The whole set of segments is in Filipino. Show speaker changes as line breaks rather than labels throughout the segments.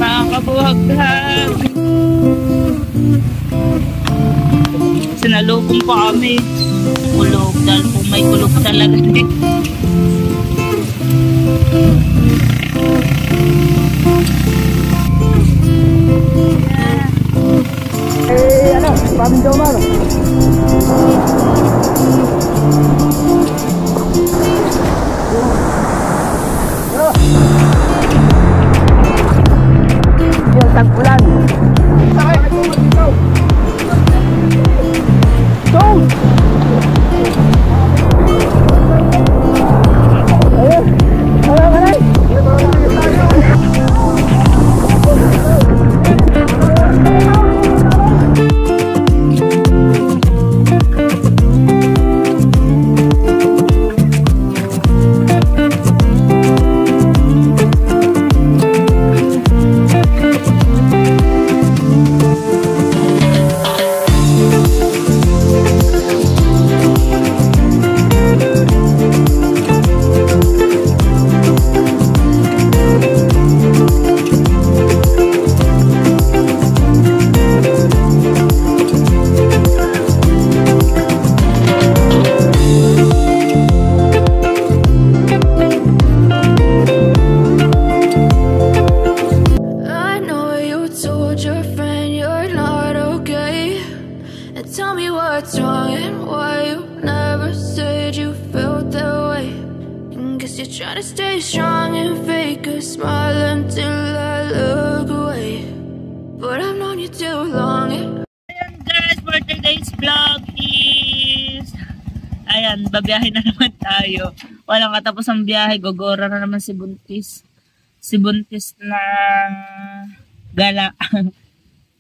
Mga kabuhag-hag. Sinalubong pa kami. Kulog. Dahil po may kulog talaga eh.
Ano? Pamindyo man. Yung tag-ulan. Go! Ayun! Malay!
Tell me what's wrong and why you never said you felt that way. And guess you're trying to stay strong and fake a smile until I look away. But I've known you too long.
Ayan guys, for today's vlog is... Ayan, babiyahin na naman tayo. Walang katapos ang biyahe, gogora na naman si Buntis. Si Buntis na gala.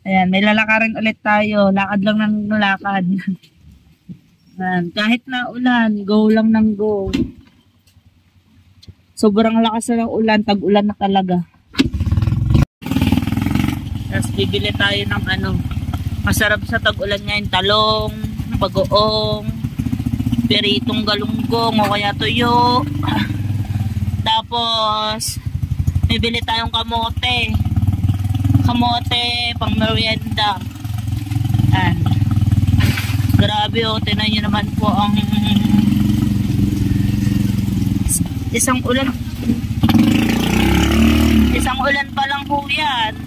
Ayan, may lalakarin ulit tayo. Lakad lang ng lakad. Ayan, kahit na ulan, go lang ng go. Sobrang lakas na ng ulan, tag-ulan na talaga. Tapos bibili tayo ng ano, masarap sa tag-ulan ngayon, talong, bagoong, piritong galunggong, o kaya tuyo. Tapos, bibili tayong kamote. Kamote, pang merienda. Ayan. Grabe o, tinan nyo naman po ang isang ulan pa lang po yan.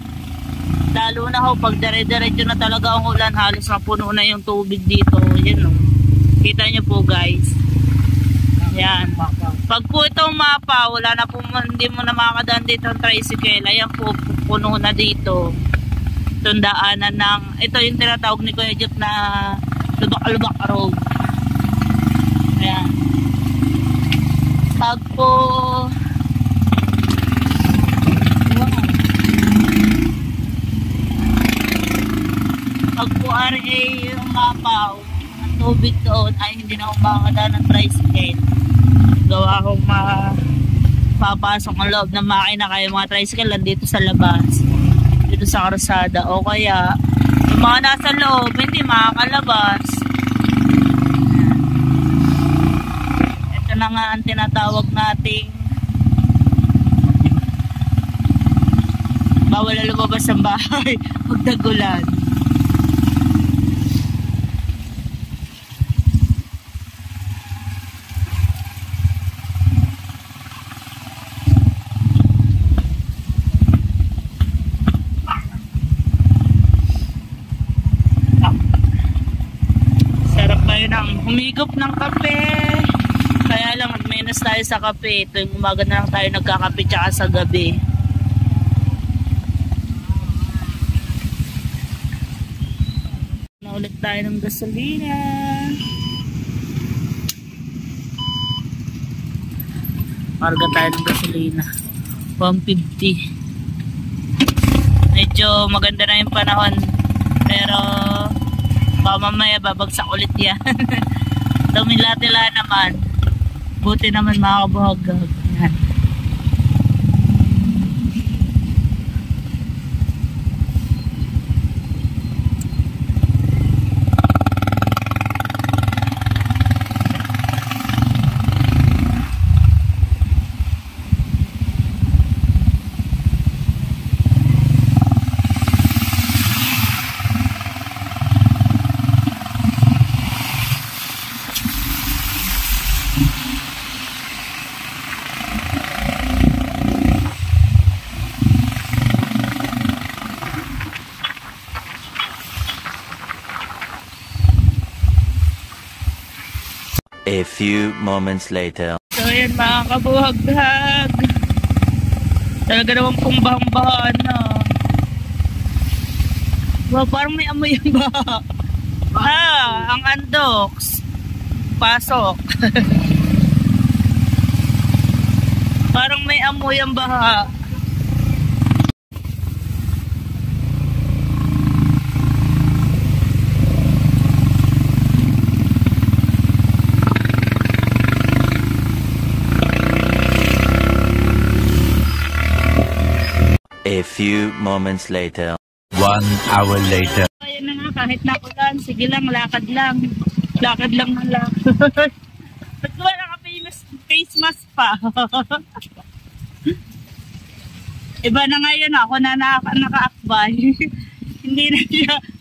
Lalo na ho, pag dire-diretso na talaga ang ulan, halos mapuno na yung tubig dito. Yan o. Kita nyo po guys. Yan. Pag po itong mapa, wala na po, hindi mo na makakadaan dito ang tricycle. Ayan po, puno na dito. Itong daanan ng, ito yung tinatawag ni Kuya Jeff na lubak-lubak road. Ayan. Pag po RA yung mapaw ang tubig doon ay hindi na makakadaan ng tricycle. Gawa akong papasok ang loob ng makina, kaya mga tricycle nandito sa labas, dito sa karsada, o kaya yung mga nasa loob hindi makakalabas. Ito na nga ang tinatawag nating bawal na lumabas ng bahay pag tagulan. Humigop ng kape. Kaya lang magmenos tayo sa kape. Ito yung umaga na lang tayo nagkakape tsaka sa gabi. Na ulit tayo ng gasolina. Marga tayo ng gasolina. 150. Medyo maganda na yung panahon. Pero mamaya babagsak ulit yan. Dumila-tila naman. Buti naman makakabuhag-hag. Yan.
few moments later.
So yan mga kabuhag-hag. Talaga naman pong bahang-baha na. Wow, parang may amoy yung baha. Ang andox. Pasok. Parang may amoy ang baha.
A few moments later. 1 hour later.
Ayan na nga, kahit nakulan, sige lang, lakad lang. Lakad lang ng lakad. Ba't ba naka-face mask pa? Iba na ngayon ako na naka-akbay.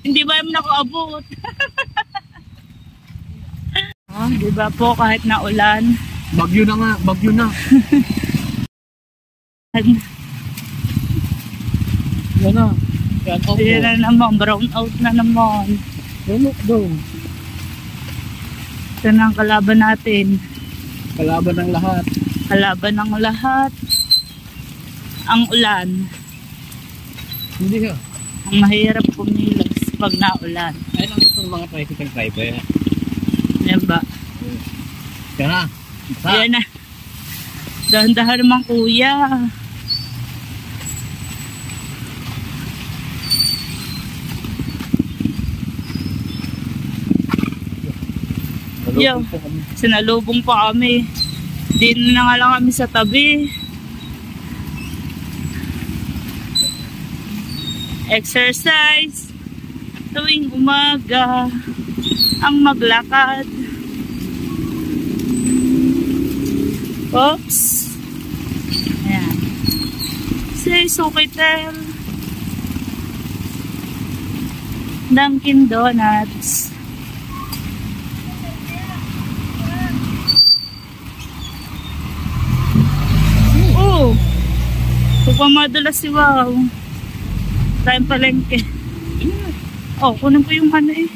Hindi ba yung nakaabot? Diba po, kahit naulan.
Bagyo na nga, bagyo na. Yan na.
Ayan na naman, brown out na naman.
Look doon.
Ito na ang kalaban natin.
Kalaban ng lahat.
Kalaban ng lahat. Ang ulan.
Hindi ha.
Ang mahirap kumilos pag naulan.
Ayun ang gusto ng mga tricycle driver.
Yan ba?
Yan na.
Ayan na. Dahan-dahan naman kuya. Yo, sinalubong pa kami. Din na nga lang kami sa tabi. Exercise tuwing umaga ang maglakad. Oops. Ayan. Say Sofitel Dunkin Donuts. Pagpamadulas si Wow. Tayong palengke. Oh, kunin ko yung ano eh.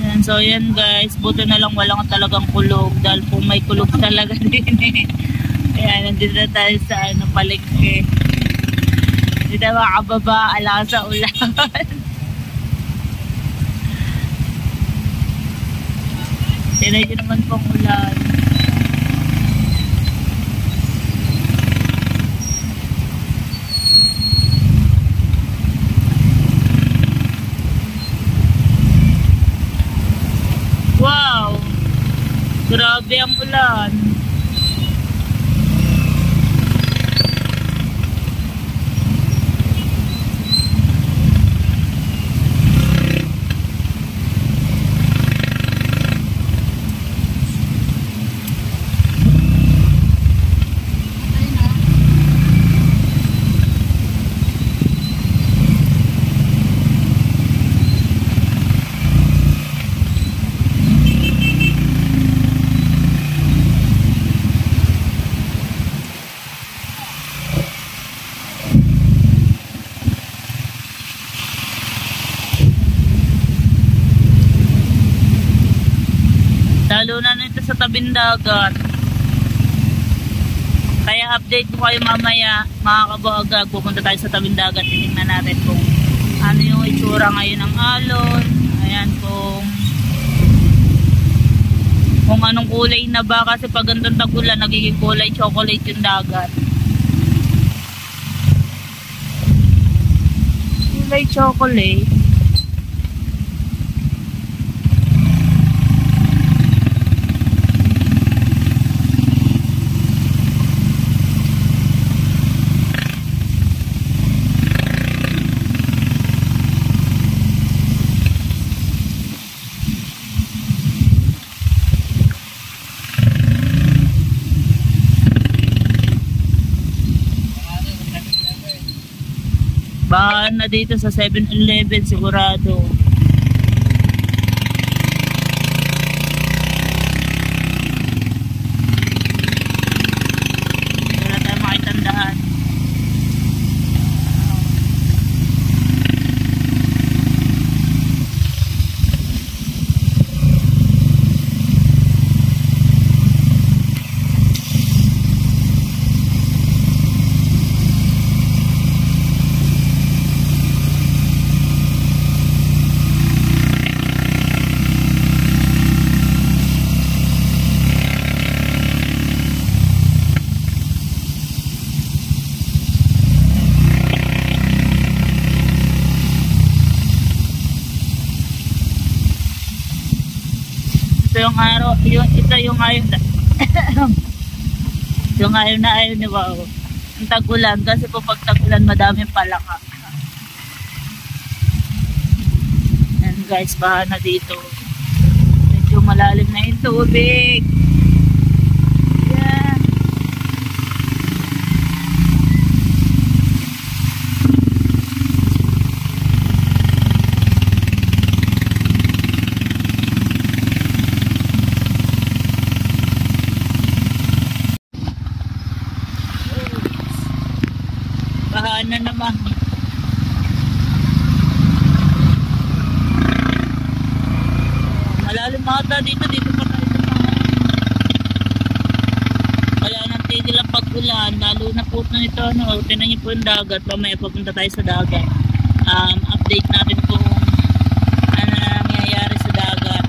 Yan, so yan guys. Buto na lang walang talagang kulog. Dahil po may kulog talaga din eh. Ayan, nandito na tayo sa ano, palengke. Hindi na makababa. Alang sa ulan. Tinay nyo naman pong ulan. Wow! Grabe ang ulan. Lalo na nito sa tabing dagat. Kaya update ko kayo mamaya, mga kabuhag-hag. Pupunta tayo sa tabing dagat. Tingnan natin kung ano yung itsura ngayon ng alon. Ayan, kung anong kulay na ba. Kasi pag gandang tag-ulan, nagiging kulay chocolate yung dagat. Kulay chocolate. Bahan na dito sa 7-Eleven sigurado. Wala tayong makitandaan. So, Yung araw, ito yung ayaw na yung ayaw ni Wow. Ang tag-ulan, kasi po pag tag-ulan madaming palaka. And guys, baha na dito. Medyo malalim na yung tubig. Yan. Baha na naman. Malalim ata dito pa tayo kaya nang tigil ang pag-ulan, lalo na po nito, ano, tinan niyo po yung dagat, mamaya papunta tayo sa dagat. Update natin kung ano nangyayari sa dagat.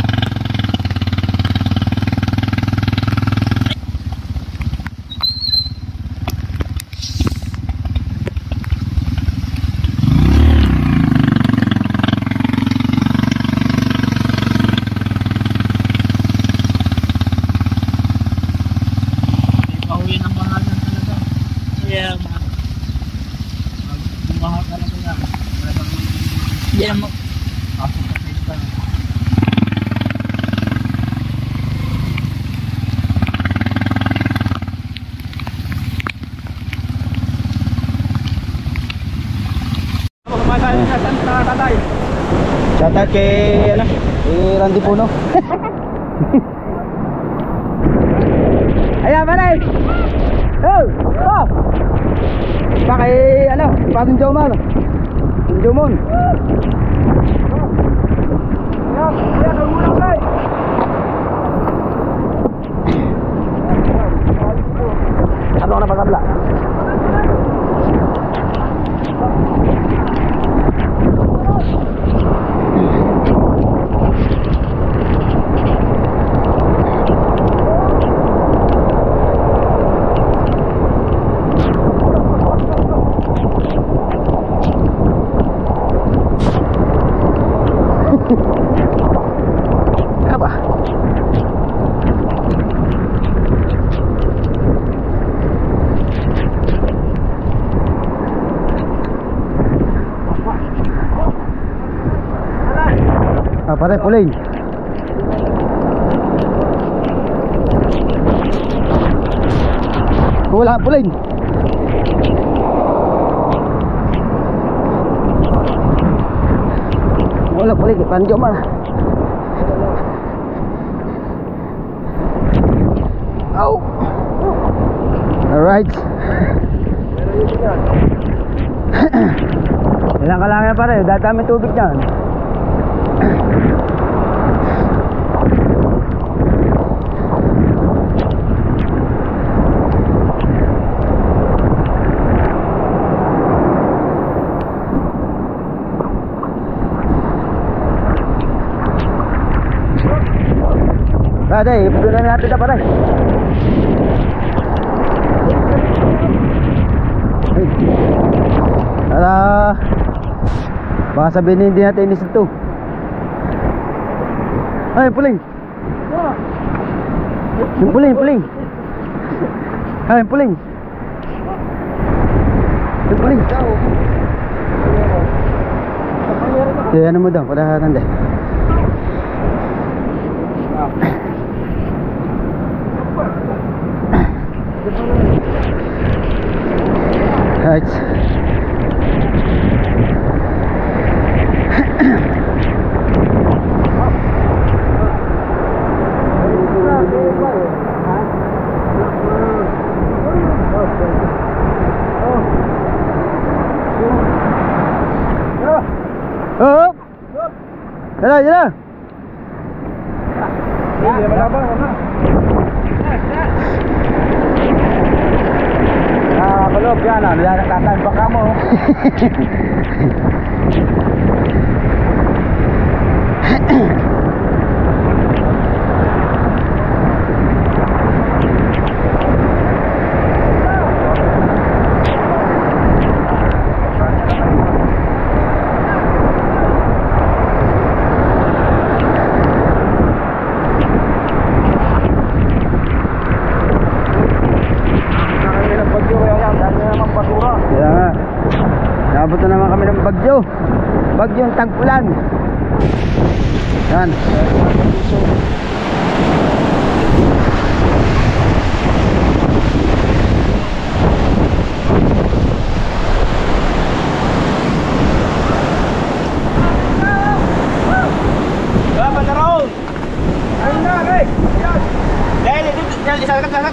Yeah, man.
Bumaha talaga yan.
Hindi naman.
Pasok sa pista.
Shoutout kay Randy Puno. Ayan, manay. Oh, oh. Pa kay Padong Jomar. Jomon. Ano na pagkabla? Apa? Pare puling. Wala puling. Wala puling, panjo mah. Oh. Alright. Ilang ka lang yan pare, dadami tubig dyan. Pare, ipunan natin na pare. Baka sabihin hindi natin inis ito. Ay, puling. Yung puling. Ay, puling. Yung puling. Ano mo daw, padaharan deh. Right. Oh. Jalan. Belum jalan, ya katakan pak kamu. Bagyong tag-ulan. Yan.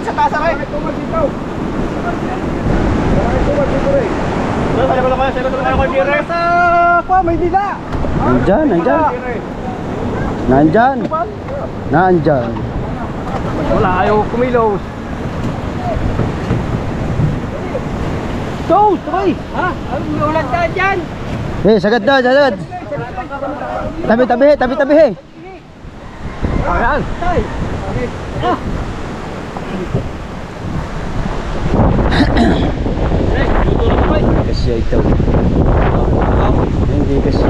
Sa taas ako eh. May dila.
Nandyan, nandyan. Nandyan. Nandyan.
Wala, ayaw kumilos. Toast, okay. Ha? May ulan ka dyan.
Eh, sagad na, sagad. Tabi-tabi, tabi-tabi.
Ayan.
Kasya ito. Hindi kasya.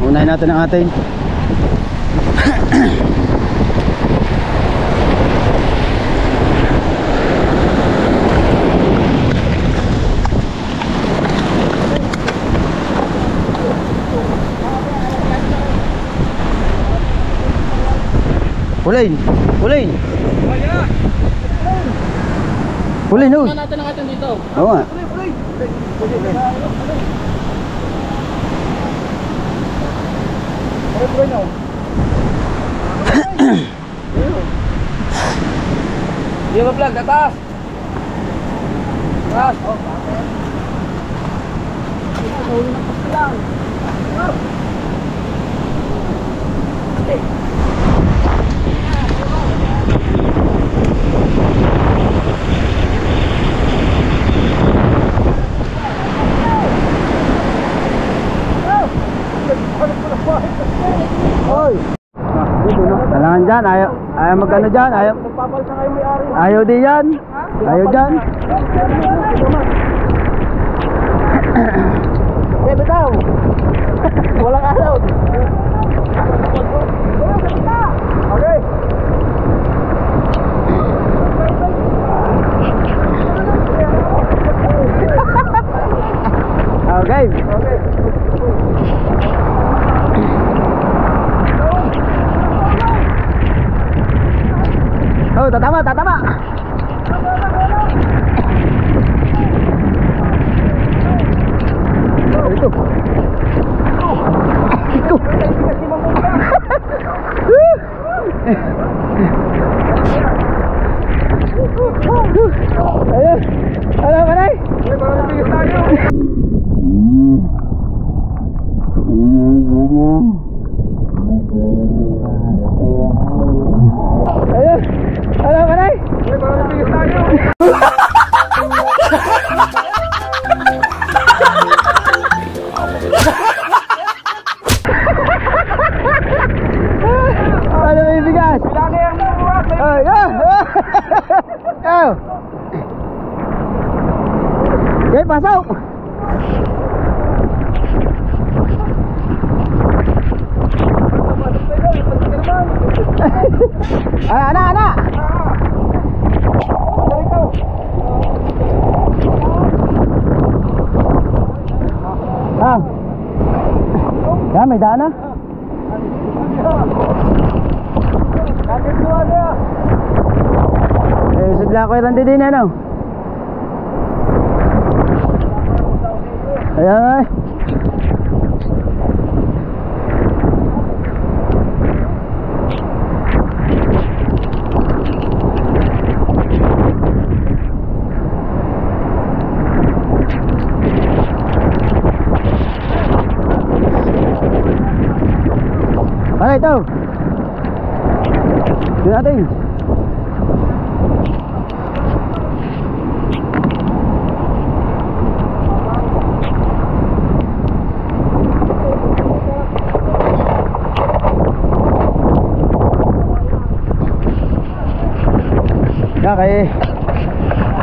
Unahin natin ang atin. Pulin! Pulin! Pulin, no?
Ano natin ang atin dito?
Oo nga.
Hindi mo vlog, atas! Atas!
Kailangan dyan, ayaw magkano dyan, ayaw di yan, ayaw dyan.
Eh, bitaw! Walang araw! Okay!
Okay. Oh, tatama, tatama. Ito. Ito. Ayun. Ano ka na? Ayun. Ano ka na? Ano may bigas? Oh, yeah. Oh. Okay, pasok. Ay, anak. Ah. Ya, may daan na. Eh, sudla ko yung din ano. Ayan ay. Ano ito? Ito natin. Yan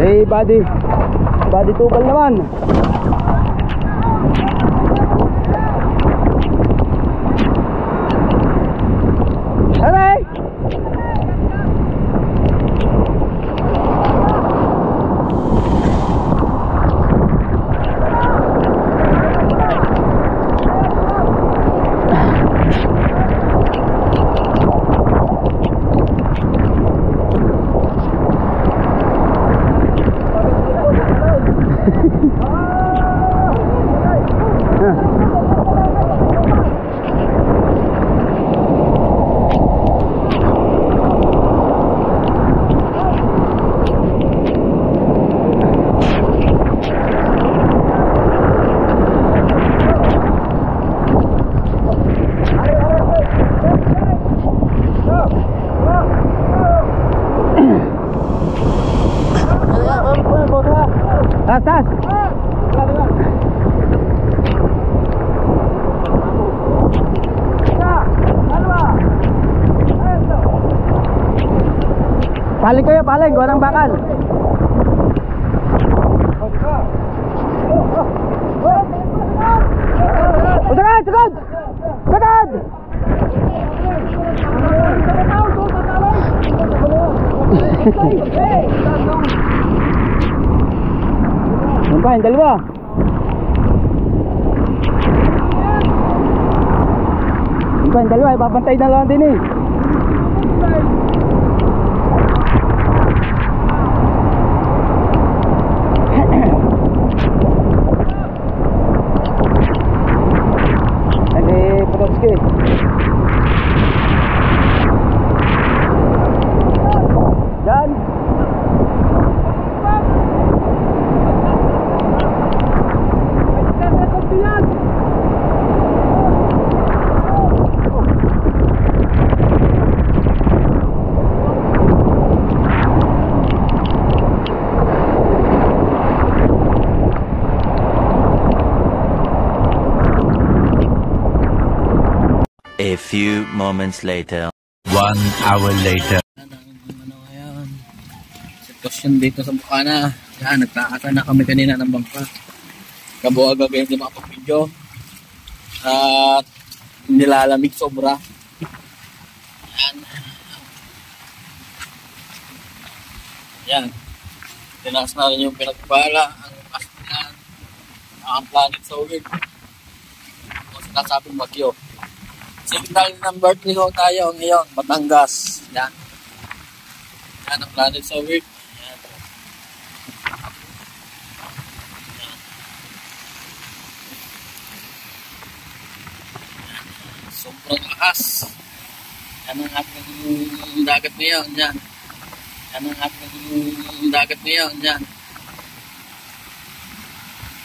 kay body tubal naman. Aray! Paling kayo, paling. Gawa ng bakal. Sagad! Sagad! Sagad! Yung pa, yung dalawa. Yung pa, yung dalawa. Ipapantay na lang din eh. Yan.
A few moments later. 1 hour later.
Ano ngayon? Sitwasyon dito sa Bukana. Yan, nagtaasa na kami kanina ng bangka. Kabuag agad hindi makapag-video. At nilalamig sobra. Yan. Yan. Tinaas na rin yung pinagpala. Ang pasyan. Ang planet sa ulit. Kung sinasabing bagyo. Signal number 3 ho tayo ngayon, Batangas. Yan. Yan ang planet sa week. Yan. Yan. Sobrang lakas. Yan ang ating dagat ngayon. Yan. Yan ang ating dagat ngayon. Yan.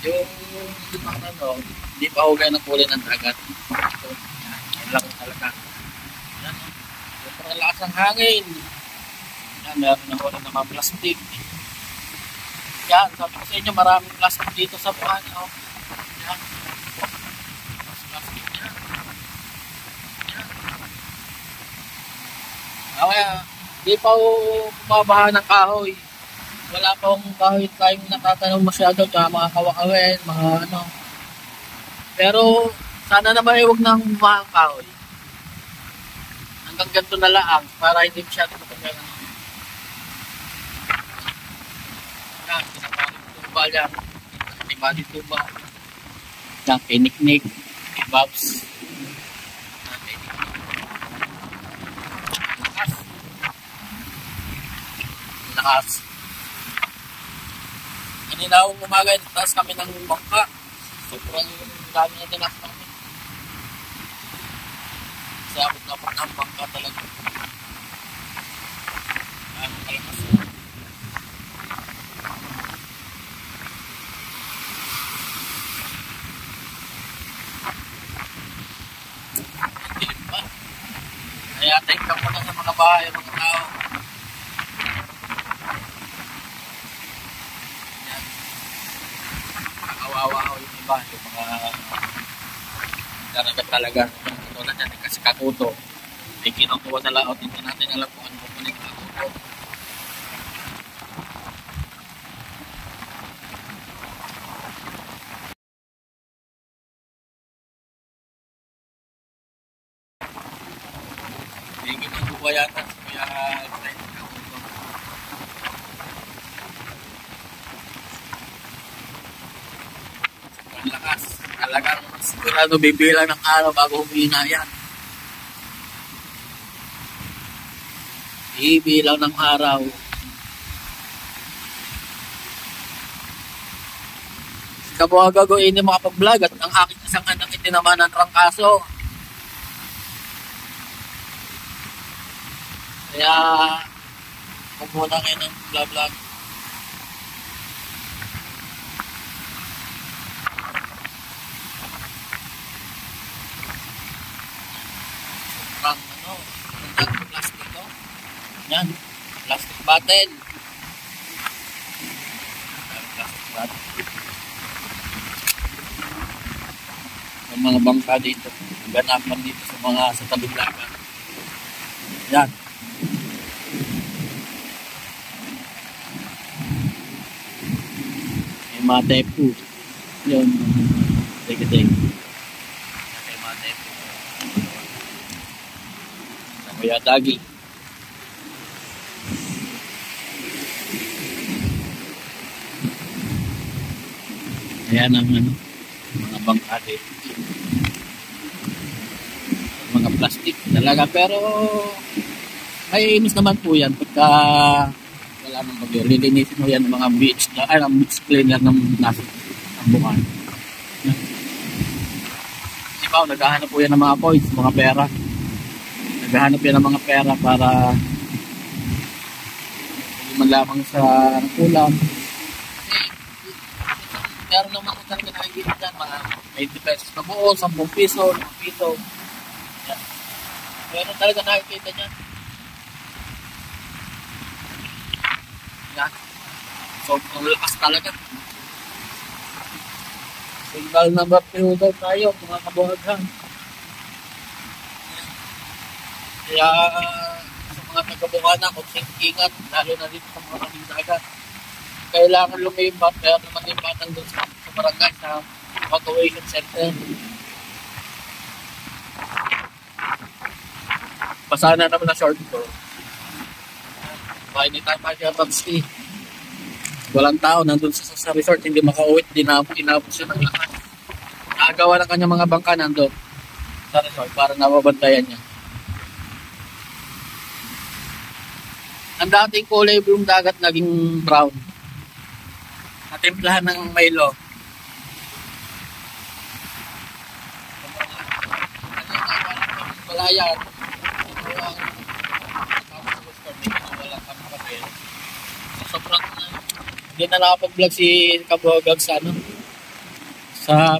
Yung ano, hindi pa hugay ng kulay ng dagat. So, lang talaga. Yan. Sobrang lakas ng hangin. Yan, meron na huli ng mga plastic. Yan, sabi ko sa inyo, maraming plastic dito sa Bukana. Oh. Yan. Mas plastic yan. Yan. Kaya, di pa bumabaha ng kahoy. Wala pa akong kahoy tayong natatanaw masyado. Kaya mga kawakawin, mga ano. Pero, sana naman huwag nang bumahang kahoy. Hanggang ganito na lang para hindi masyado matagal. Yan, sinabalik tuba yan. Sinabalik tuba. Yan, piniknik. Kebabs. Lakas. Lakas. Kanina akong umaga, nagtaas kami ng bangka. Sobrang dami na tinas kami. Kasi abot na po ng bangka talaga. Ano kalakas. Dilim pa. Kaya take ka muna sa mga bahay, mga tao. Yan. Kakawawa ko yung iba, yung mga daragat talaga. Tulad yan, kasi kakuto. May kinukuha sa laot, hindi natin alam kung ano pupunin kakuto. May kinukuha yata, kaya kakuto. Ang lakas. Talagang sigurado bibilang ng araw bago humina yan. Ibilang ng araw. Kabuha gagawin ni makapag-vlog at ang aking isang anak itinaman ng trangkaso. Kaya pumunta kayo ng vlog. Ang ano, ang plastic ito. Yan, plastic bottle. Plastic bottle. Ang mga bangka dito, ganapan dito sa mga sa tabing dagat. Yan. Matepu. Yun. Tig-tig. Kay Matepu. Sa Kuya Dagi. Ayan ang ano, mga bangkade. Mga plastic talaga, pero may inis naman po yan pagka wala nang bagyo. Lilinisin mo yan ng mga beach cleaner ng nasa ng bukan. Diba, naghahanap po yan ng mga coins, mga pera. Naghahanap yan ng mga pera para hindi man lamang sa ulam. Meron naman ko talaga nakikita dyan, mga 20 pesos na buo, 10 piso, 5 piso. Yan. Meron talaga nakikita dyan. Yan. So, ang lakas talaga. Single number pero daw tayo, mga kabuhaghan. Kaya, sa mga taga-Bukana, kung ingat, lalo na dito sa mga kaming dagat. Kailangan lumipat, kaya naman lipatan doon sa barangay, sa evacuation center. Pasana naman na short ko. Hindi tayo makikapag-stay. Walang tao, nandun sa resort, hindi makauwit, inabot siya ng lakas. Nakagawa ng kanyang mga bangka nandun sa resort para nababantayan niya. Ang dating kulay blue dagat naging brown. Natimplahan ng Milo. Balayan. Sobrang hindi na nakapag-vlog si Kabuhagag sa ano, sa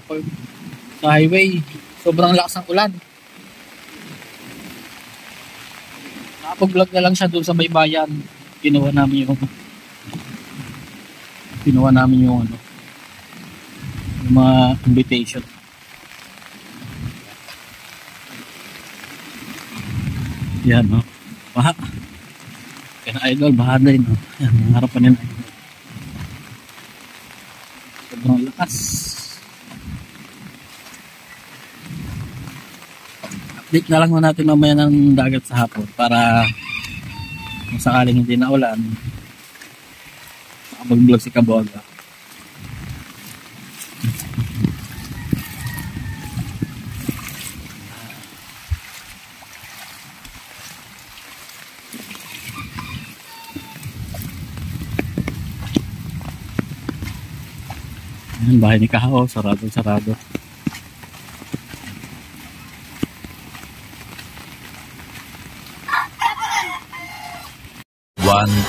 highway. Sobrang lakas ng ulan. Nakapag-vlog na lang siya doon sa may bayan. Ginawa namin yung ano, yung mga invitation. Yan, no? Baha. Kaya na idol, baha din, no? Yan, ang harapan nila. Sobrang lakas. Update na lang mo natin mamaya ng dagat sa hapon para kung sakaling hindi na ulan, mag-vlog si Kabuhagag. Ayan, bahay ni Kaho, sarado.
1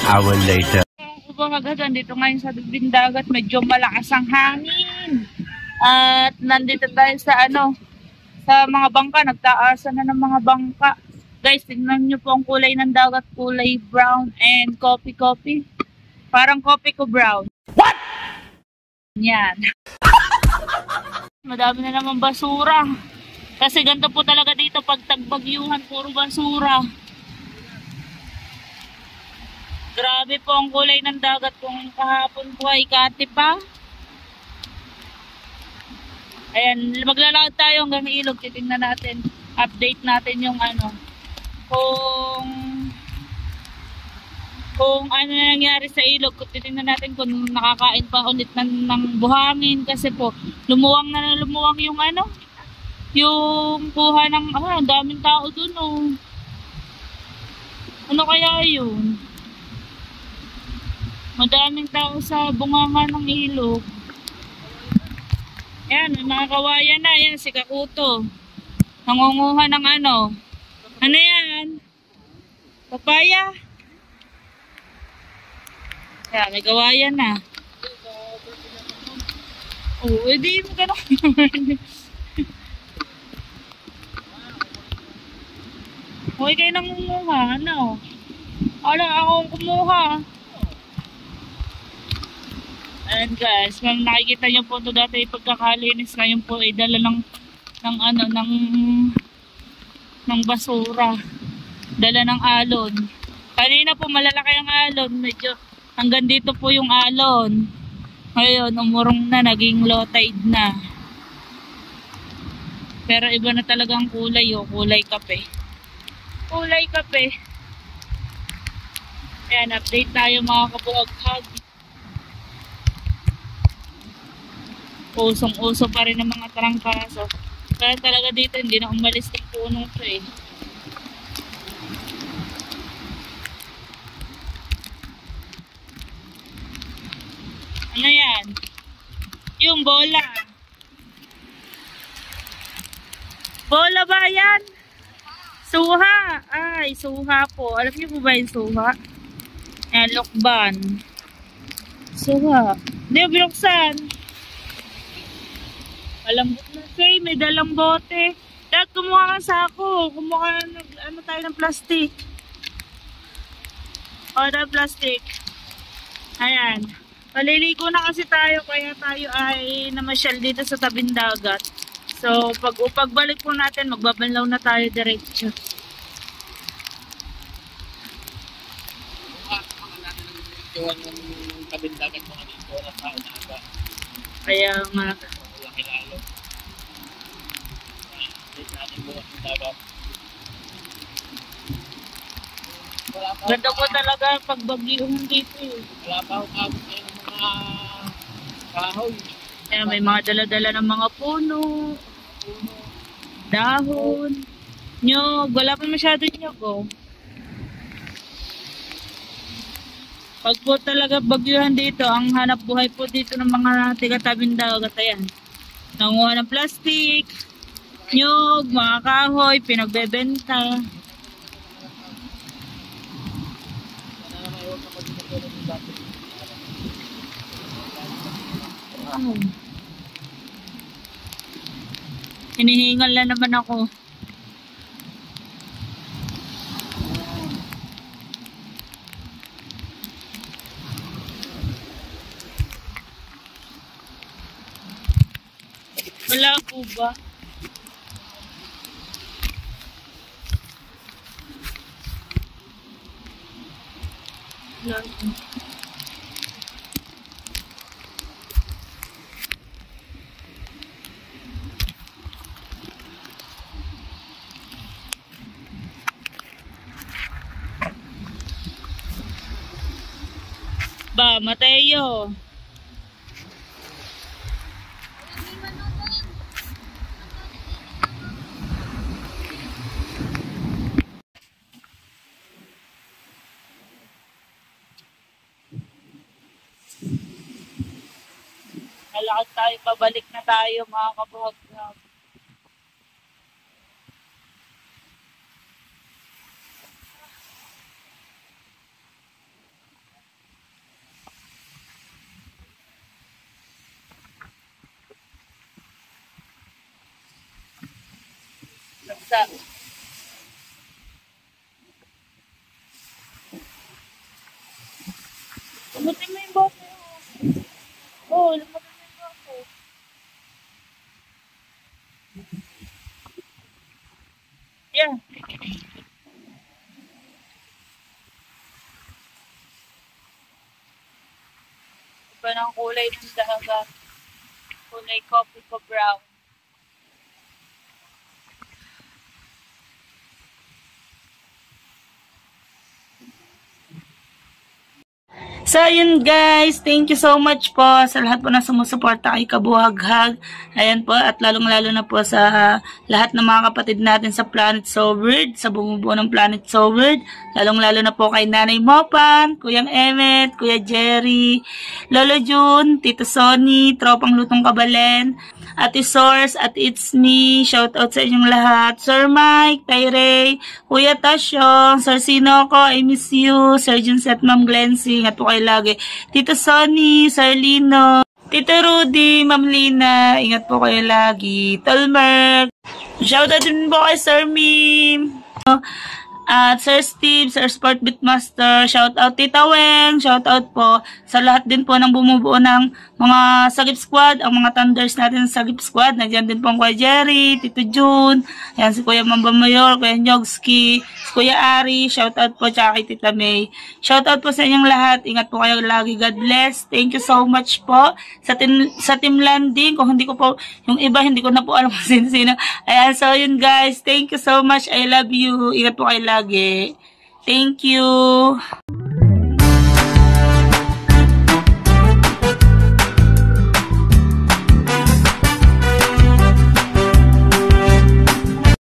hour later.
Kabuhagag, dito ngayon sa dubing dagat, medyo malakas ang hangin. At nandito tayo sa sa mga bangka, nagtaasan na ng mga bangka. Guys, tingnan nyo po ang kulay ng dagat, kulay brown and coffee. Parang coffee ko brown. What? Yan. Madami na naman basura. Kasi ganito po talaga dito pag tagbagyuhan, puro basura. Grabe po ang kulay ng dagat kung kahapon po ay kati pa. Ayan, maglalakad tayo hanggang ilog. Titingnan natin, update natin yung kung ano na nangyari sa ilog. Titingnan natin kung nakakain pa ulit ng buhangin. Kasi po, lumuwang yung yung kuha ng, ang daming tao dun, oh. Ano kaya yun? Madaming tao sa bunganga ng ilog. Ayan, nakakawayan na. Ayan, si Kakuto. Nangunguha ng ano yan? Papaya? Ayan, may kawayan na. Oh, edi mo gano'n. Huwag kayo nangunguha, ano? Akong kumuha. Ayan guys, kung nakikita nyo po ito dati pagkakalinis, ngayon po ay dala ng basura. Dala ng alon. Kanina po malalaki ang alon, medyo hanggang dito po yung alon. Ayun, umurong na, naging low tide na. Pero iba na talagang kulay, oh, kulay kape. Kulay kape. Ayan, update tayo mga kabuhaghag. Usong-uso pa rin ng mga trangkaso. Kaya talaga dito, hindi na umalis ng puno to eh. Ano yan? Yung bola. Bola ba yan? Suha. Ay, suha po. Alam niyo po ba yung suha? Ayan, lokban. Suha. Hindi mo binuksan. Malambot na siya. May dalang bote. Dad, kumuha ka sako. Kumuha ka ano tayo ng plastic. O, na plastic. Ayan. Paliligo na kasi tayo. Kaya tayo ay namasyal dito sa tabing dagat. So, pagbalik po natin, magbabanlaw na tayo diretso.
Yung tabing dagat mga dito na sa umaga.
Kaya nga.
Malaki lalo. Update natin bukas ng dagat.
Ganda po talaga pag bagyong dito eh.
Wala pa akong abot ngayon ng mga kahoy.
Kaya may mga dala-dala ng mga puno, dahon, nyog. Wala pa masyado nyog oh. Pag po talaga bagyuhan dito, ang hanap buhay po dito ng mga tiga-tabing dagat, ayan. Nanguha ng plastic, nyog, mga kahoy, pinagbebenta. Wow. Hinihingal na naman ako. Wala po ba? Wala po. Ba, Mateo. Lalakad tayo, pabalik na tayo mga kabuhaghag. Sa lumutin mo yung bote. Oo, lumutin mo yung bote. Yeah. Iba ng kulay ng dagat. Kulay coffee ko brown. So, yun guys. Thank you so much po sa lahat po na sumusuporta kay Kabuhaghag. Ayan po. At lalong-lalo na po sa lahat ng mga kapatid natin sa Planet Soulworld, sa bumubuo ng Planet Soulworld. Lalong-lalo na po kay Nanay Mopan, Kuyang Emmet, Kuya Jerry, Lolo June, Tito Sonny, Tropang Lutong Kabalen, Ate Source, at It's Me. Shout out sa inyong lahat. Sir Mike, Tyrey, Kuya Tasyong, Sir Sinoco, I miss you, Sir Junset, Ma'am Glensing, at po kayo lagi. Tito Sonny, Sir Lino, Tito Rudy, Ma'am Lina, ingat po kayo lagi. Tolmerk, shout out din po kay Sir Mim. At Sir Steve, Sir Sport Beatmaster, shout out Tita Weng, shout out po sa lahat din po ng bumubuo ng mga Sagip Squad, ang mga Thunders natin sa Sagip Squad. Nandiyan din po ang Kuya Jerry, Tito June, ayan si Kuya Mamba Mayor, Kuya Nyogski, si Kuya Ari, shout out po tsaka kay Tita May. Shout out po sa inyong lahat, ingat po kayo lagi, God bless. Thank you so much po sa team landing. Kung hindi ko po, yung iba hindi ko na po alam kung sino-sino. Ayan, so yun guys, thank you so much, I love you, ingat po kayo lagi. Thank you.